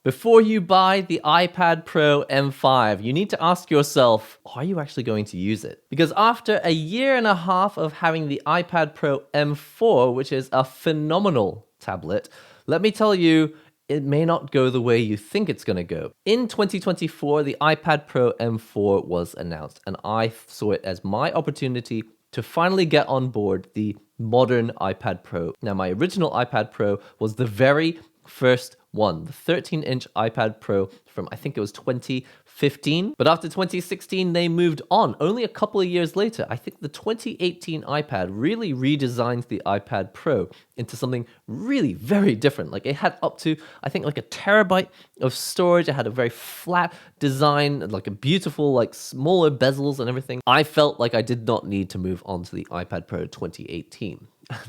Before you buy the iPad Pro M5, you need to ask yourself, are you actually going to use it? Because after a year and a half of having the iPad Pro M4, which is a phenomenal tablet, let me tell you, it may not go the way you think it's going to go. In 2024, the iPad Pro M4 was announced, and I saw it as my opportunity to finally get on board the modern iPad Pro. Now, my original iPad Pro was the very first one, the 13-inch iPad Pro from, I think it was 2015. But after 2016, they moved on. Only a couple of years later, I think the 2018 iPad really redesigned the iPad Pro into something really very different. Like it had up to, I think, like a terabyte of storage. It had a very flat design, like a beautiful, like smaller bezels and everything. I felt like I did not need to move on to the iPad Pro 2018.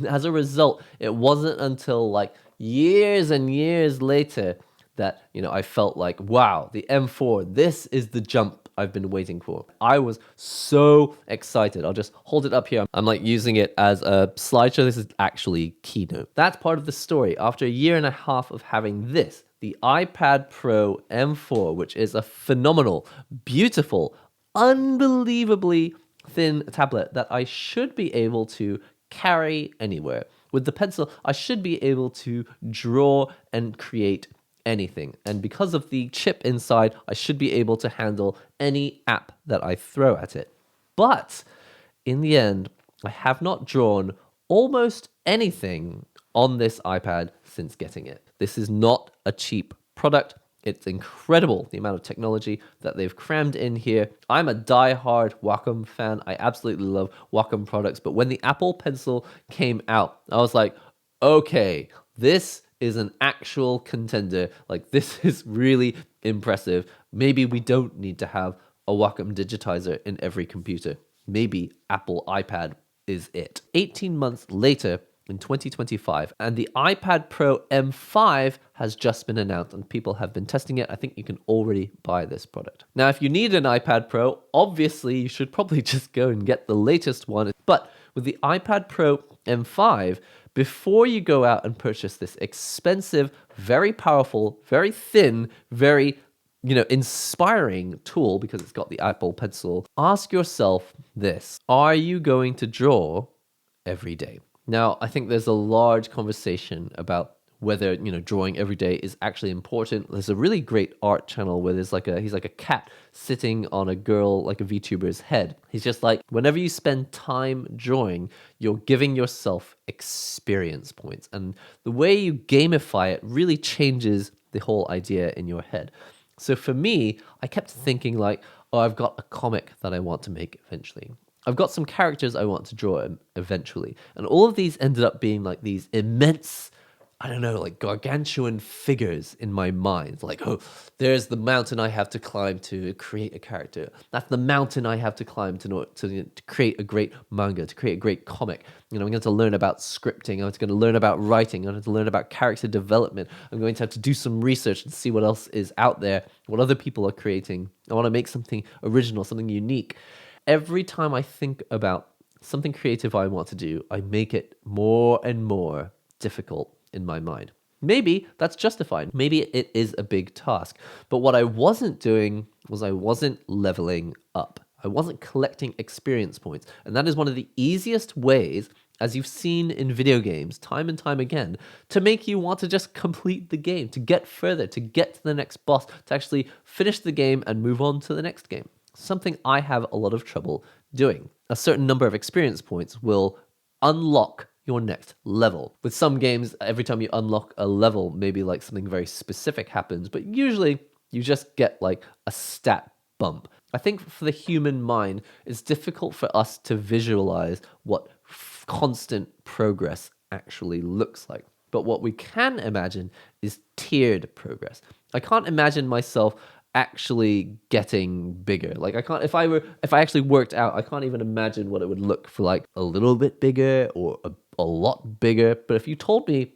As a result, it wasn't until like years and years later that, I felt like, wow, the M4, this is the jump I've been waiting for. I was so excited. I'll just hold it up here. I'm like using it as a slideshow. This is actually Keynote. That's part of the story. After a year and a half of having this, the iPad Pro M4, which is a phenomenal, beautiful, unbelievably thin tablet that I should be able to carry anywhere. With the pencil, I should be able to draw and create anything. And because of the chip inside, I should be able to handle any app that I throw at it. But in the end, I have not drawn almost anything on this iPad since getting it. This is not a cheap product. It's incredible, the amount of technology that they've crammed in here. I'm a die-hard Wacom fan. I absolutely love Wacom products. But when the Apple Pencil came out, I was like, okay, this is an actual contender. Like, this is really impressive. Maybe we don't need to have a Wacom digitizer in every computer. Maybe Apple iPad is it. 18 months later, in 2025, and the iPad Pro M5 has just been announced and people have been testing it. I think you can already buy this product. Now, if you need an iPad Pro, obviously you should probably just go and get the latest one. But with the iPad Pro M5, before you go out and purchase this expensive, very powerful, very thin, very inspiring tool, because it's got the Apple Pencil, ask yourself this: are you going to draw every day? Now, I think there's a large conversation about whether, drawing every day is actually important. There's a really great art channel where he's like a cat sitting on a girl, like a VTuber's head. He's just like, whenever you spend time drawing, you're giving yourself experience points. And the way you gamify it really changes the whole idea in your head. So for me, I kept thinking like, oh, I've got a comic that I want to make eventually. I've got some characters I want to draw eventually. And all of these ended up being like these immense, I don't know, like gargantuan figures in my mind. Like, oh, there's the mountain I have to climb to create a character. That's the mountain I have to climb to create a great manga, to create a great comic. I'm going to learn about scripting. I'm going to learn about writing. I'm going to learn about character development. I'm going to have to do some research and see what else is out there, what other people are creating. I want to make something original, something unique. Every time I think about something creative I want to do, I make it more and more difficult in my mind. Maybe that's justified. Maybe it is a big task. But what I wasn't doing was I wasn't leveling up. I wasn't collecting experience points. And that is one of the easiest ways, as you've seen in video games time and time again, to make you want to just complete the game, to get further, to get to the next boss, to actually finish the game and move on to the next game. Something I have a lot of trouble doing. A certain number of experience points will unlock your next level. With some games, every time you unlock a level, maybe like something very specific happens, but usually you just get like a stat bump. I think for the human mind, it's difficult for us to visualize what constant progress actually looks like. But what we can imagine is tiered progress. I can't imagine myself actually getting bigger. Like if I actually worked out, I can't even imagine what it would look for like a little bit bigger or a lot bigger. But if you told me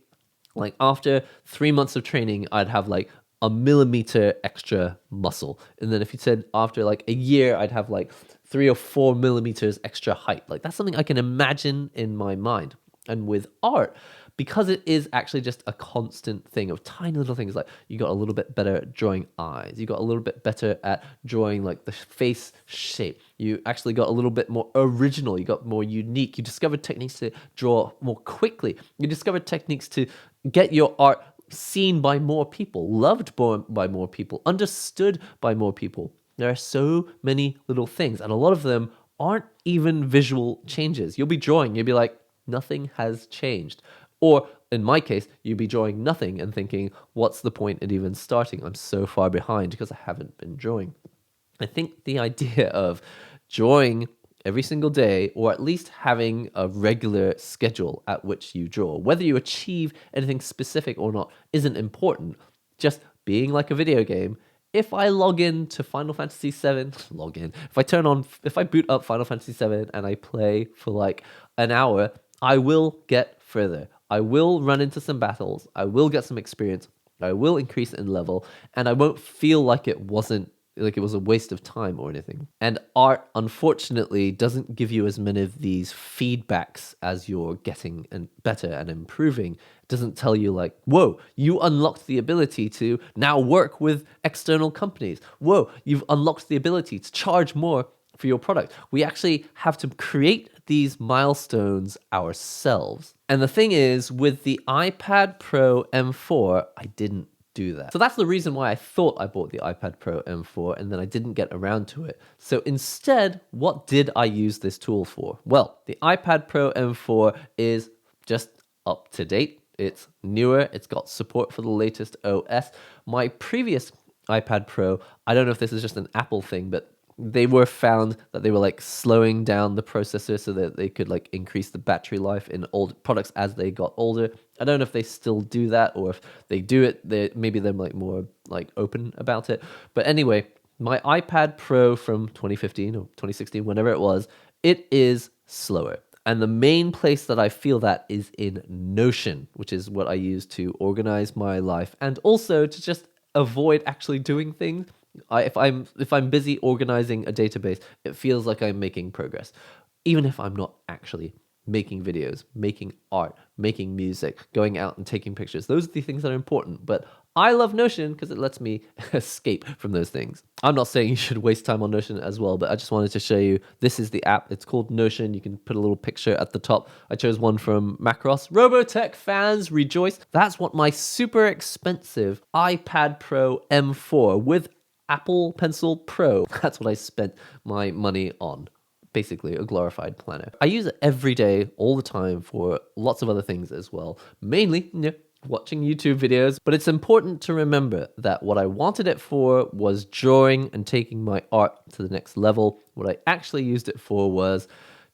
like after 3 months of training, I'd have like a millimeter extra muscle. And then if you said after like a year, I'd have like 3 or 4 millimeters extra height. Like that's something I can imagine in my mind. And with art, because it is actually just a constant thing of tiny little things. Like you got a little bit better at drawing eyes, you got a little bit better at drawing like the face shape, you actually got a little bit more original, you got more unique, you discovered techniques to draw more quickly, you discovered techniques to get your art seen by more people, loved by more people, understood by more people. There are so many little things, and a lot of them aren't even visual changes. You'll be drawing, you'll be like, nothing has changed. Or in my case, you'd be drawing nothing and thinking, what's the point in even starting? I'm so far behind because I haven't been drawing. I think the idea of drawing every single day, or at least having a regular schedule at which you draw, whether you achieve anything specific or not, isn't important. Just being like a video game. If I log in to Final Fantasy VII, if I boot up Final Fantasy VII and I play for like an hour, I will get further. I will run into some battles. I will get some experience. I will increase in level, and I won't feel like it was a waste of time or anything. And art, unfortunately, doesn't give you as many of these feedbacks as you're getting and better and improving. It doesn't tell you like, whoa, you unlocked the ability to now work with external companies. Whoa, you've unlocked the ability to charge more for your product. We actually have to create these milestones ourselves. And the thing is, with the iPad Pro M4, I didn't do that. So that's the reason why I thought I bought the iPad Pro M4 and then I didn't get around to it. So instead, what did I use this tool for? Well, the iPad Pro M4 is just up to date. It's newer. It's got support for the latest OS. My previous iPad Pro, I don't know if this is just an Apple thing, but they were found that they were like slowing down the processor so that they could like increase the battery life in old products as they got older. I don't know if they still do that, or if they do it, maybe they're like more like open about it. But anyway, my iPad Pro from 2015 or 2016, whenever it was, it is slower. And the main place that I feel that is in Notion, which is what I use to organize my life and also to just avoid actually doing things. If I'm busy organizing a database, it feels like I'm making progress, even if I'm not actually making videos, making art, making music, going out and taking pictures. Those are the things that are important. But I love Notion because it lets me escape from those things. I'm not saying you should waste time on Notion as well, but I just wanted to show you, this is the app. It's called Notion. You can put a little picture at the top. I chose one from Macross. Robotech fans, rejoice. That's what my super expensive iPad Pro M4 with Apple Pencil Pro, that's what I spent my money on. Basically a glorified planner. I use it every day, all the time, for lots of other things as well. Mainly, watching YouTube videos. But it's important to remember that what I wanted it for was drawing and taking my art to the next level. What I actually used it for was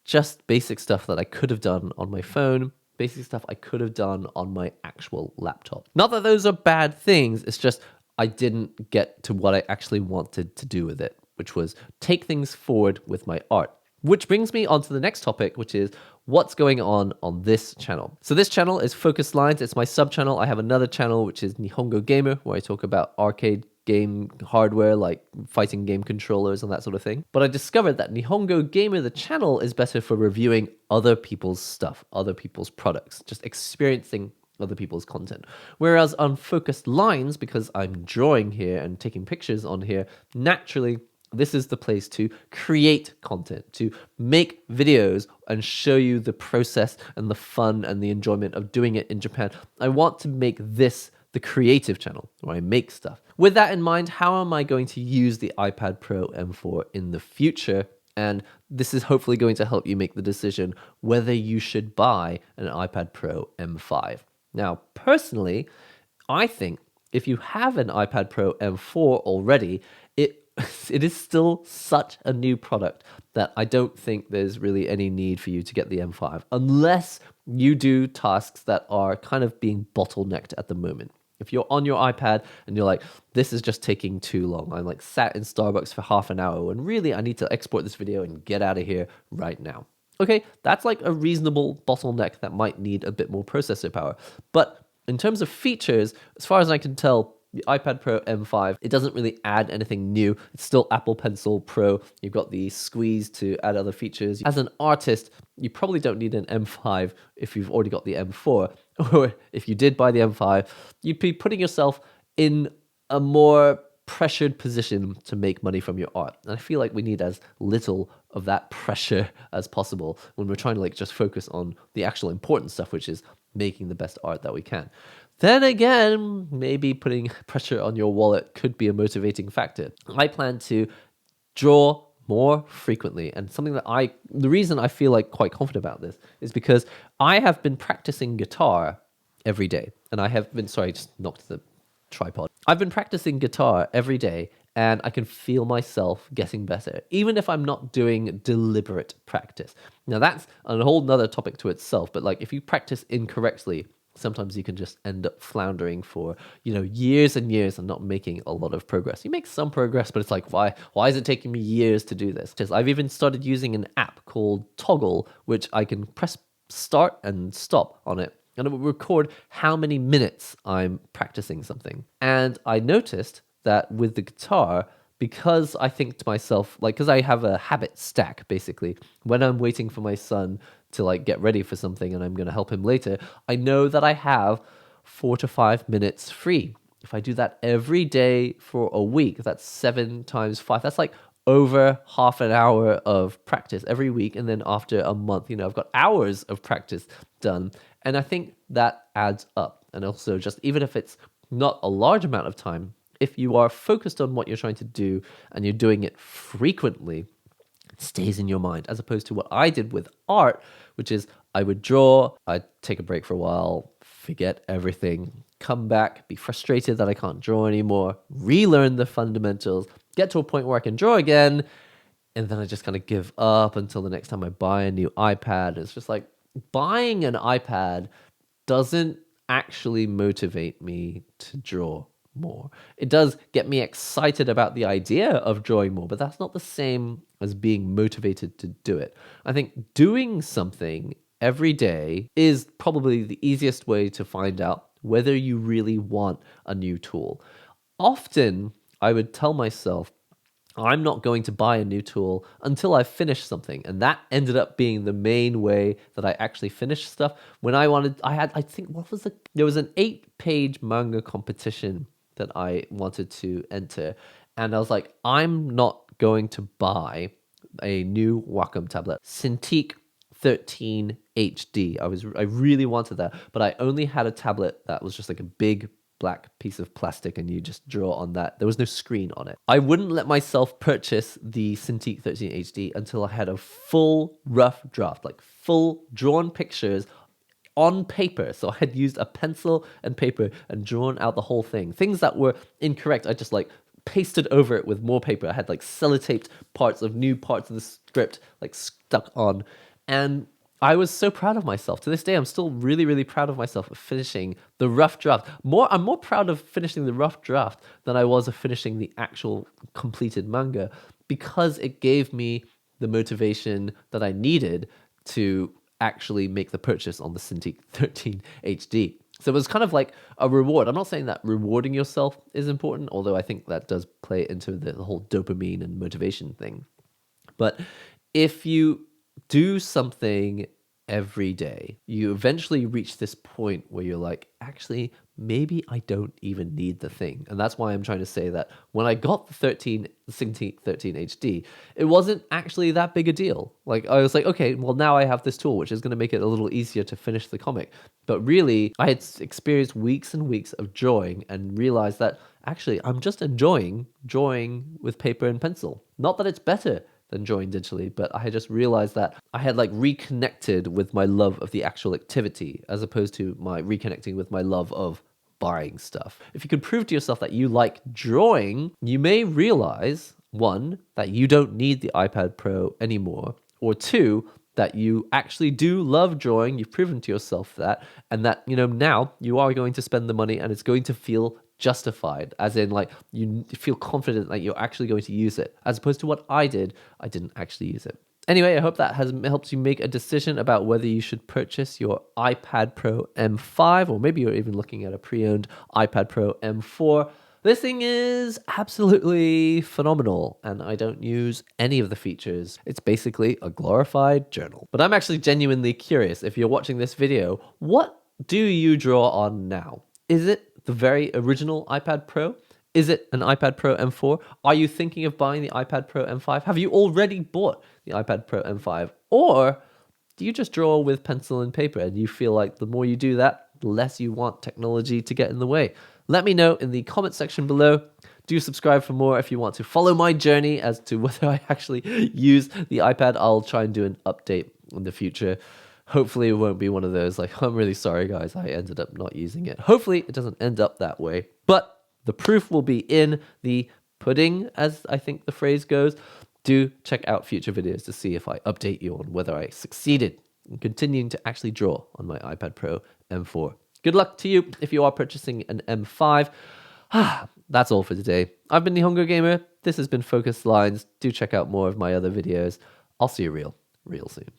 just basic stuff that I could have done on my phone, basic stuff I could have done on my actual laptop. Not that those are bad things, it's just I didn't get to what I actually wanted to do with it, which was take things forward with my art. Which brings me on to the next topic, which is what's going on this channel. So this channel is Focus Lines. It's my sub-channel. I have another channel, which is Nihongo Gamer, where I talk about arcade game hardware, like fighting game controllers and that sort of thing. But I discovered that Nihongo Gamer, the channel, is better for reviewing other people's stuff, other people's products, just experiencing other people's content. Whereas on Focused Lines, because I'm drawing here and taking pictures on here, naturally, this is the place to create content, to make videos and show you the process and the fun and the enjoyment of doing it in Japan. I want to make this the creative channel where I make stuff. With that in mind, how am I going to use the iPad Pro M4 in the future? And this is hopefully going to help you make the decision whether you should buy an iPad Pro M5. Now, personally, I think if you have an iPad Pro M4 already, it is still such a new product that I don't think there's really any need for you to get the M5 unless you do tasks that are kind of being bottlenecked at the moment. If you're on your iPad and you're like, this is just taking too long. I'm like sat in Starbucks for half an hour when really I need to export this video and get out of here right now. Okay, that's like a reasonable bottleneck that might need a bit more processor power. But in terms of features, as far as I can tell, The iPad Pro M5, it doesn't really add anything new. It's still Apple Pencil Pro. You've got the squeeze to add other features. As an artist, you probably don't need an M5 if you've already got the M4. Or if you did buy the M5, you'd be putting yourself in a more pressured position to make money from your art. And I feel like we need as little of that pressure as possible when we're trying to like just focus on the actual important stuff, which is making the best art that we can. Then again, maybe putting pressure on your wallet could be a motivating factor. I plan to draw more frequently, and something that the reason I feel like quite confident about this is because I have been practicing guitar every day. And I have been, sorry, I just knocked the tripod. I've been practicing guitar every day, and I can feel myself getting better, even if I'm not doing deliberate practice. Now that's a whole nother topic to itself, but like if you practice incorrectly, sometimes you can just end up floundering for, years and years and not making a lot of progress. You make some progress, but it's like, why is it taking me years to do this? Because I've even started using an app called Toggle, which I can press start and stop on it, and it will record how many minutes I'm practicing something. And I noticed that with the guitar, because I think to myself, like, because I have a habit stack, basically, when I'm waiting for my son to like get ready for something and I'm going to help him later, I know that I have 4 to 5 minutes free. If I do that every day for a week, that's 7 times 5. That's like over half an hour of practice every week. And then after a month, I've got hours of practice done. And I think that adds up. And also, just even if it's not a large amount of time, if you are focused on what you're trying to do and you're doing it frequently, it stays in your mind, as opposed to what I did with art, which is I would draw, I'd take a break for a while, forget everything, come back, be frustrated that I can't draw anymore, relearn the fundamentals, get to a point where I can draw again, and then I just kind of give up until the next time I buy a new iPad. It's just like buying an iPad doesn't actually motivate me to draw more. It does get me excited about the idea of drawing more, but that's not the same as being motivated to do it. I think doing something every day is probably the easiest way to find out whether you really want a new tool. Often, I would tell myself, I'm not going to buy a new tool until I've finished something. And that ended up being the main way that I actually finished stuff. When there was an 8-page manga competition that I wanted to enter. And I was like, I'm not going to buy a new Wacom tablet, Cintiq 13 HD. I really wanted that, but I only had a tablet that was just like a big black piece of plastic and you just draw on that. There was no screen on it. I wouldn't let myself purchase the Cintiq 13 HD until I had a full rough draft, like full drawn pictures on paper. So I had used a pencil and paper and drawn out the whole thing. Things that were incorrect, I just like pasted over it with more paper. I had like sellotaped new parts of the script like stuck on. And I was so proud of myself. To this day, I'm still really, really proud of myself for finishing the rough draft. I'm more proud of finishing the rough draft than I was of finishing the actual completed manga, because it gave me the motivation that I needed to actually make the purchase on the Cintiq 13 HD. So it was kind of like a reward. I'm not saying that rewarding yourself is important, although I think that does play into the whole dopamine and motivation thing. But if you do something every day, you eventually reach this point where you're like, actually, maybe I don't even need the thing. And that's why I'm trying to say that when I got the Cintiq 13 HD, it wasn't actually that big a deal. Like, I was like, okay, well, now I have this tool, which is going to make it a little easier to finish the comic. But really, I had experienced weeks and weeks of drawing and realized that actually, I'm just enjoying drawing with paper and pencil. Not that it's better than drawing digitally, but I had just realized that I had like reconnected with my love of the actual activity as opposed to my reconnecting with my love of buying stuff. If you can prove to yourself that you like drawing, you may realize, 1, that you don't need the iPad Pro anymore, or 2, that you actually do love drawing, you've proven to yourself that, and that, now you are going to spend the money and it's going to feel justified, as in like you feel confident that you're actually going to use it, as opposed to what I did. I didn't actually use it. Anyway, I hope that has helped you make a decision about whether you should purchase your iPad Pro M5, or maybe you're even looking at a pre-owned iPad Pro M4. This thing is absolutely phenomenal, and I don't use any of the features. It's basically a glorified journal. But I'm actually genuinely curious, if you're watching this video, what do you draw on now? Is it the very original iPad Pro? Is it an iPad Pro M4? Are you thinking of buying the iPad Pro M5? Have you already bought the iPad Pro M5? Or do you just draw with pencil and paper and you feel like the more you do that, the less you want technology to get in the way? Let me know in the comment section below. Do subscribe for more if you want to follow my journey as to whether I actually use the iPad. I'll try and do an update in the future. Hopefully it won't be one of those like, I'm really sorry guys, I ended up not using it. Hopefully it doesn't end up that way. But the proof will be in the pudding, as I think the phrase goes. Do check out future videos to see if I update you on whether I succeeded in continuing to actually draw on my iPad Pro M4. Good luck to you if you are purchasing an M5. That's all for today. I've been the Hunger Gamer. This has been Focused Lines. Do check out more of my other videos. I'll see you real soon.